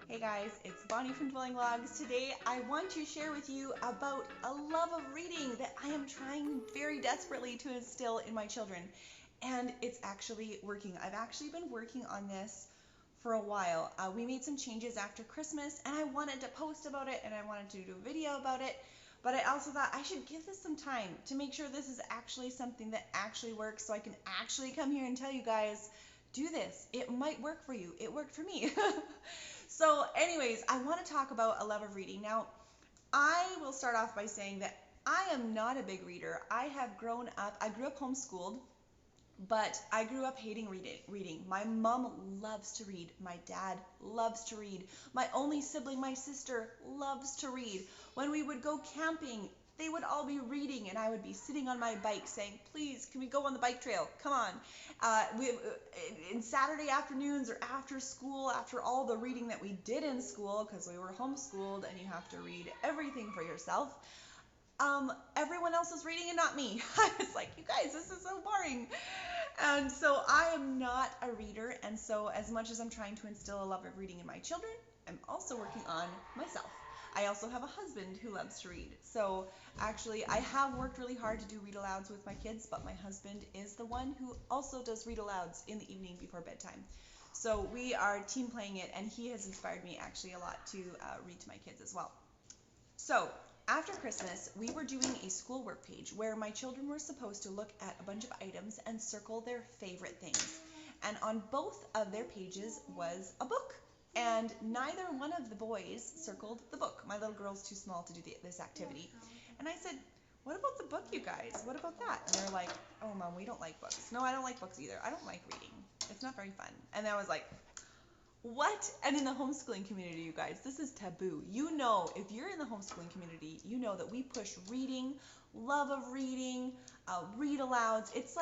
Hey guys, it's Bonnie from Dwelling Logs. Today I want to share with you about a love of reading that I am trying very desperately to instill in my children. And it's actually working. I've actually been working on this for a while. We made some changes after Christmas and I wanted to post about it and I wanted to do a video about it. But I also thought I should give this some time to make sure this is actually something that actually works so I can actually come here and tell you guys, do this. It might work for you. It worked for me. So, anyways, I want to talk about a love of reading. Now, I will start off by saying that I am not a big reader. I grew up homeschooled, but I grew up hating reading. My mom loves to read. My dad loves to read. My only sibling, my sister, loves to read. When we would go camping, they would all be reading, and I would be sitting on my bike saying, "Please, can we go on the bike trail? Come on." In Saturday afternoons or after school, after all the reading that we did in school, because we were homeschooled and you have to read everything for yourself, everyone else was reading and not me. I was like, you guys, this is so boring. And so I am not a reader. And so, as much as I'm trying to instill a love of reading in my children, I'm also working on myself. I also have a husband who loves to read. So, actually, I have worked really hard to do read alouds with my kids, but my husband is the one who also does read alouds in the evening before bedtime. So, we are team playing it, and he has inspired me actually a lot to read to my kids as well. So, after Christmas, we were doing a schoolwork page where my children were supposed to look at a bunch of items and circle their favorite things. And on both of their pages was a book. And neither one of the boys circled the book. My little girl's too small to do this activity. And I said, "What about the book, you guys? What about that?" And they're like, "Oh, Mom, we don't like books." "No, I don't like books either. I don't like reading. It's not very fun." And I was like, what? And in the homeschooling community, you guys, this is taboo. You know, if you're in the homeschooling community, you know that we push reading, love of reading, read alouds. It's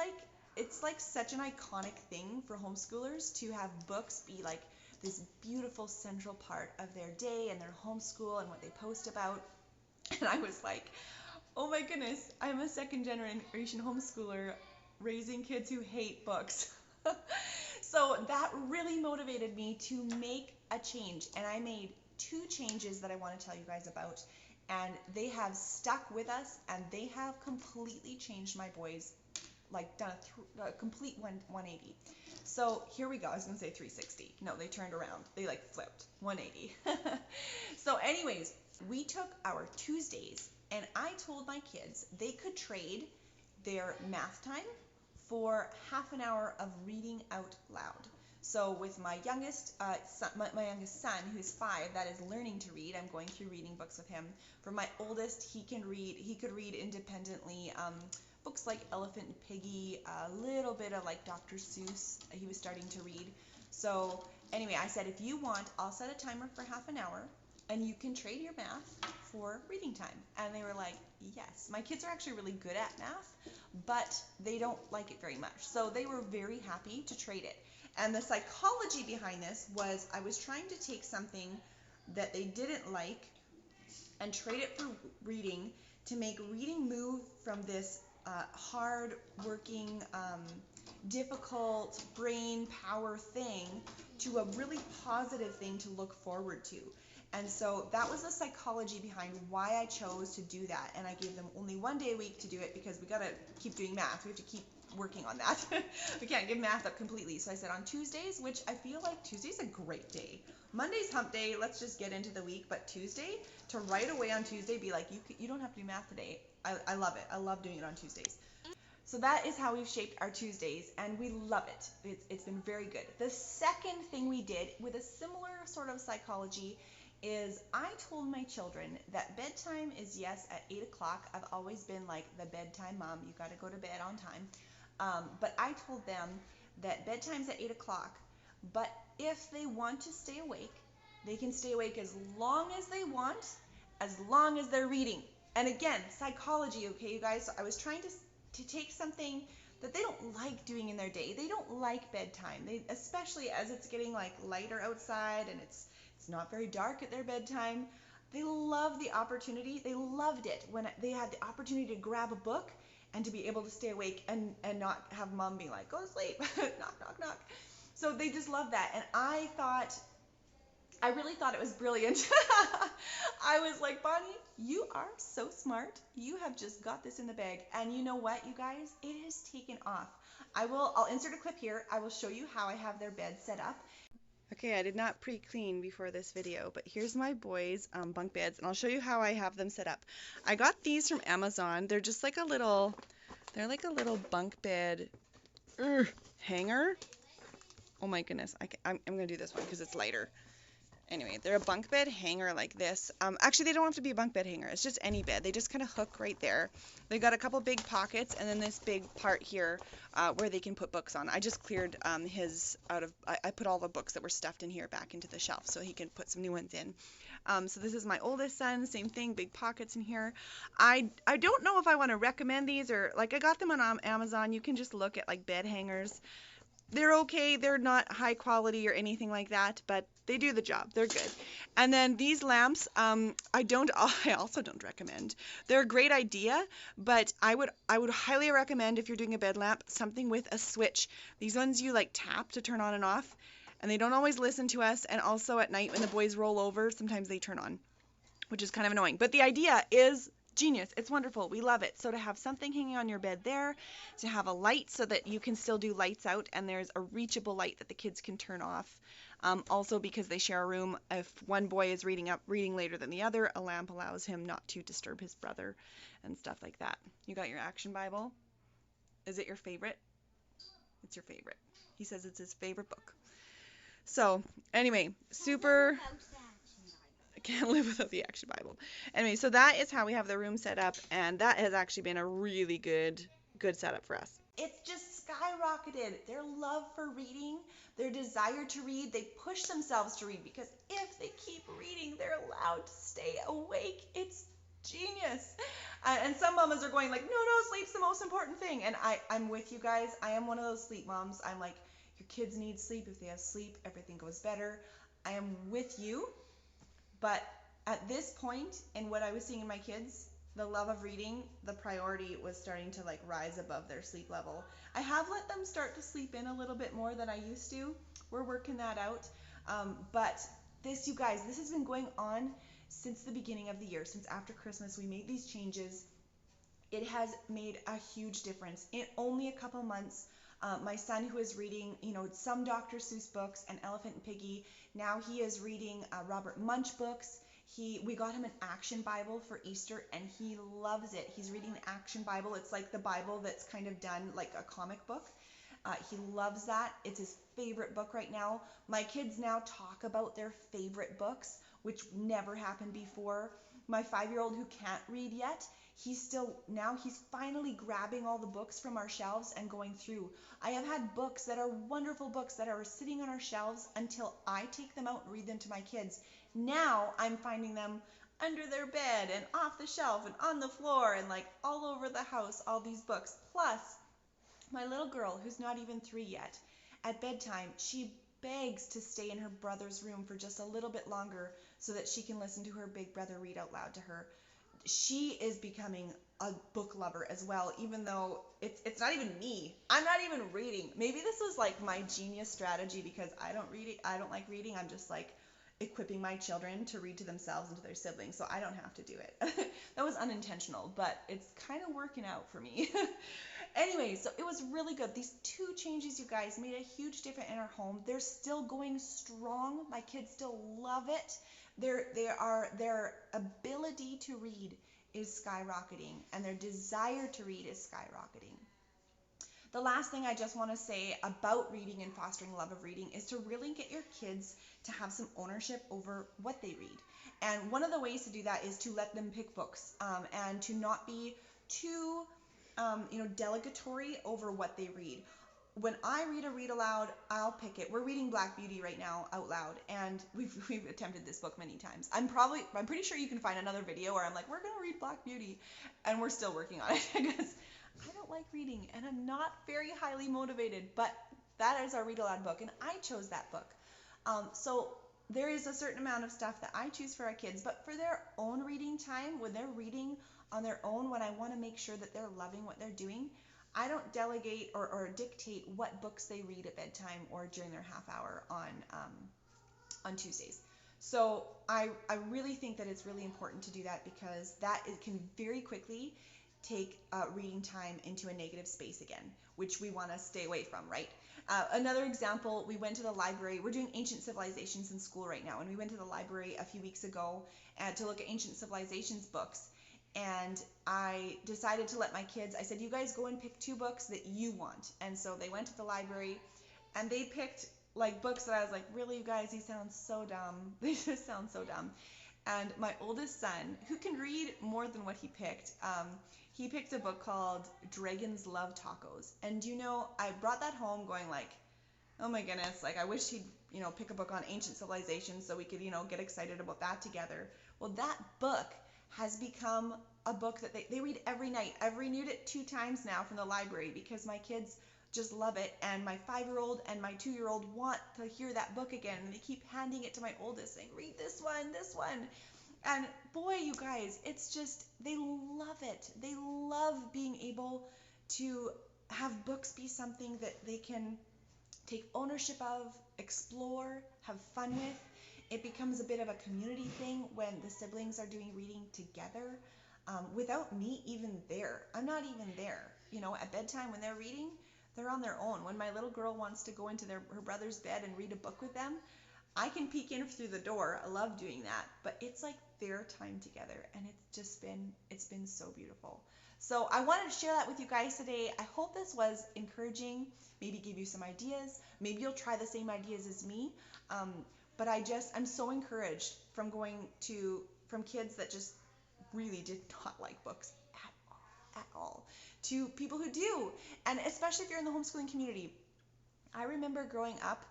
like such an iconic thing for homeschoolers to have books be like this beautiful central part of their day and their homeschool and what they post about. And I was like, oh my goodness, I'm a second generation homeschooler raising kids who hate books. So that really motivated me to make a change, and I made two changes that I want to tell you guys about, and they have stuck with us, and they have completely changed my boys, like done a complete 180. So here we go. I was gonna say 360. No, they turned around. They like flipped 180. So anyways, we took our Tuesdays, and I told my kids they could trade their math time for half an hour of reading out loud. So with my youngest my youngest son, who's 5, that is learning to read. I'm going through reading books with him. For my oldest, he could read independently. Books like Elephant and Piggy, a little bit of like Dr. Seuss. He was starting to read. So anyway, I said, if you want, I'll set a timer for half an hour, and you can trade your math for reading time. And they were like, yes. My kids are actually really good at math, but they don't like it very much. So they were very happy to trade it. And the psychology behind this was I was trying to take something that they didn't like and trade it for reading to make reading move from this hard working, difficult brain power thing to a really positive thing to look forward to. And so that was the psychology behind why I chose to do that. And I gave them only 1 day a week to do it because we got to keep doing math. We have to keep working on that. We can't give math up completely. So I said on Tuesdays, which I feel like Tuesday's a great day. Monday's hump day, let's just get into the week. But Tuesday, to right away on Tuesday be like, you don't have to do math today. I love it. I love doing it on Tuesdays. So that is how we've shaped our Tuesdays, and we love it. It's been very good. The second thing we did with a similar sort of psychology is I told my children that bedtime is, yes, at 8 o'clock. I've always been like the bedtime mom. You got to go to bed on time. But I told them that bedtime's at 8 o'clock, but if they want to stay awake, they can stay awake as long as they want, as long as they're reading. And again, psychology, okay, you guys? So I was trying to take something that they don't like doing in their day. They don't like bedtime. Especially as it's getting like lighter outside and it's not very dark at their bedtime. They love the opportunity. They loved it when they had the opportunity to grab a book and to be able to stay awake and not have mom be like, go to sleep, knock, knock, knock. So they just love that. And I thought I really thought it was brilliant. I was like, Bonnie, you are so smart. You have just got this in the bag. And you know what, you guys? It has taken off. I'll insert a clip here. I will show you how I have their bed set up. Okay, I did not pre-clean before this video, but here's my boys' bunk beds, and I'll show you how I have them set up. I got these from Amazon. They're just like they're like a little bunk bed hanger. Oh my goodness, I'm gonna do this one because it's lighter. Anyway, they're a bunk bed hanger like this. Actually, they don't have to be a bunk bed hanger. It's just any bed. They just kind of hook right there. They got a couple big pockets and then this big part here where they can put books on. I just cleared his out of, I put all the books that were stuffed in here back into the shelf so he can put some new ones in. So this is my oldest son, same thing, big pockets in here. I don't know if I want to recommend these or, like, I got them on Amazon. You can just look at like bed hangers. They're okay. They're not high quality or anything like that, but they do the job. They're good. And then these lamps, I also don't recommend. They're a great idea, but I would highly recommend, if you're doing a bed lamp, something with a switch. These ones you like tap to turn on and off, and they don't always listen to us. And also at night when the boys roll over, sometimes they turn on, which is kind of annoying. But the idea is genius. It's wonderful. We love it. So to have something hanging on your bed there, to have a light so that you can still do lights out, and there's a reachable light that the kids can turn off. Also, because they share a room, if one boy is reading later than the other, a lamp allows him not to disturb his brother and stuff like that. You got your action Bible? Is it your favorite? It's your favorite. He says it's his favorite book. So anyway, super. I can't live without the action Bible. Anyway, so that is how we have the room set up, and that has actually been a really good setup for us. It's just skyrocketed. Their love for reading, their desire to read, they push themselves to read because if they keep reading, they're allowed to stay awake. It's genius. And some mamas are going like, no, sleep's the most important thing. And I'm with you guys. I am one of those sleep moms. I'm like, your kids need sleep. If they have sleep, everything goes better. I am with you. But at this point in what I was seeing in my kids, the love of reading, the priority was starting to like rise above their sleep level. I have let them start to sleep in a little bit more than I used to. We're working that out. But this, you guys, this has been going on since the beginning of the year, since after Christmas. We made these changes. It has made a huge difference. In only a couple months, my son, who is reading, some Dr. Seuss books and Elephant and Piggy, now he is reading Robert Munch books. We got him an action Bible for Easter, and he loves it. He's reading the action Bible. It's like the Bible that's kind of done like a comic book. He loves that. It's his favorite book right now. My kids now talk about their favorite books, which never happened before. My 5-year-old, who can't read yet, he's finally grabbing all the books from our shelves and going through. I have had books that are wonderful books that are sitting on our shelves until I take them out and read them to my kids. Now I'm finding them under their bed and off the shelf and on the floor and like all over the house, all these books. Plus, my little girl, who's not even 3 yet, at bedtime, she begs to stay in her brother's room for just a little bit longer so that she can listen to her big brother read out loud to her. She is becoming a book lover as well, even though it's not even me. I'm not even reading. Maybe this was like my genius strategy because I don't like reading. I'm just like equipping my children to read to themselves and to their siblings, so I don't have to do it. That was unintentional, but it's kind of working out for me. Anyway, so it was really good. These 2 changes, you guys, made a huge difference in our home. They're still going strong. My kids still love it. Their ability to read is skyrocketing, and their desire to read is skyrocketing. The last thing I just want to say about reading and fostering love of reading is to really get your kids to have some ownership over what they read. And one of the ways to do that is to let them pick books, and to not be too delegatory over what they read. When I read aloud, I'll pick it. We're reading Black Beauty right now out loud, and we've attempted this book many times. I'm pretty sure you can find another video where I'm like, we're gonna read Black Beauty, and we're still working on it because I don't like reading and I'm not very highly motivated. But that is our read aloud book, and I chose that book. So there is a certain amount of stuff that I choose for our kids, but for their own reading time, when they're reading on their own, when I want to make sure that they're loving what they're doing, I don't delegate or dictate what books they read at bedtime or during their half hour on Tuesdays. So I really think that it's really important to do that, because that it can very quickly take reading time into a negative space again, which we want to stay away from, right? Another example, we went to the library. We're doing ancient civilizations in school right now, and we went to the library a few weeks ago to look at ancient civilizations books. And I decided to let my kids, I said, you guys go and pick 2 books that you want. And so they went to the library and they picked like books that I was like, really, you guys, these sound so dumb. They just sound so dumb. And my oldest son, who can read more than what he picked a book called Dragons Love Tacos. And you know, I brought that home going like, oh my goodness, like I wish he'd, pick a book on ancient civilizations so we could, get excited about that together. Well, that book has become a book that they read every night. I've renewed it 2 times now from the library because my kids just love it, and my 5-year-old and my 2-year-old want to hear that book again, and they keep handing it to my oldest saying, read this one. And boy, you guys, it's just, they love it. They love being able to have books be something that they can take ownership of, explore, have fun with. It becomes a bit of a community thing when the siblings are doing reading together, without me even there. I'm not even there. At bedtime when they're reading, they're on their own. When my little girl wants to go into her brother's bed and read a book with them, I can peek in through the door. I love doing that. But it's like their time together, and it's been so beautiful. So I wanted to share that with you guys today. I hope this was encouraging, maybe give you some ideas. Maybe you'll try the same ideas as me. But I'm so encouraged from kids that just really did not like books at all, to people who do. And especially if you're in the homeschooling community. I remember growing up,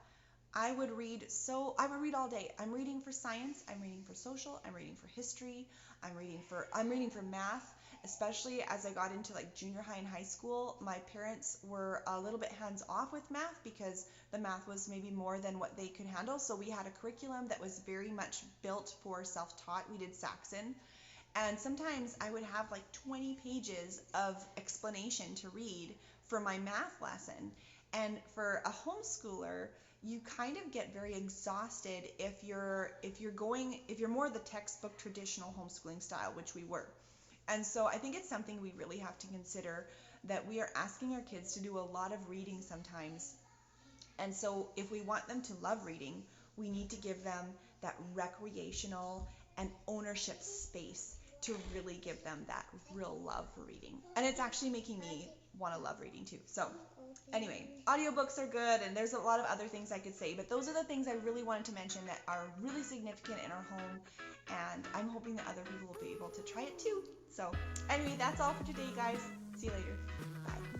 I would read all day. I'm reading for science, I'm reading for social, I'm reading for history, I'm reading for math. Especially as I got into like junior high and high school, my parents were a little bit hands off with math because the math was maybe more than what they could handle. So we had a curriculum that was very much built for self-taught. We did Saxon. And sometimes I would have like 20 pages of explanation to read for my math lesson. And for a homeschooler, you kind of get very exhausted if you're more the textbook traditional homeschooling style, which we were. And so I think it's something we really have to consider, that we are asking our kids to do a lot of reading sometimes. And so if we want them to love reading, we need to give them that recreational and ownership space to really give them that real love for reading. And it's actually making me want to love reading too. So anyway, audiobooks are good, and there's a lot of other things I could say, but those are the things I really wanted to mention that are really significant in our home, and I'm hoping that other people will be able to try it too. So anyway, that's all for today, guys. See you later. Bye.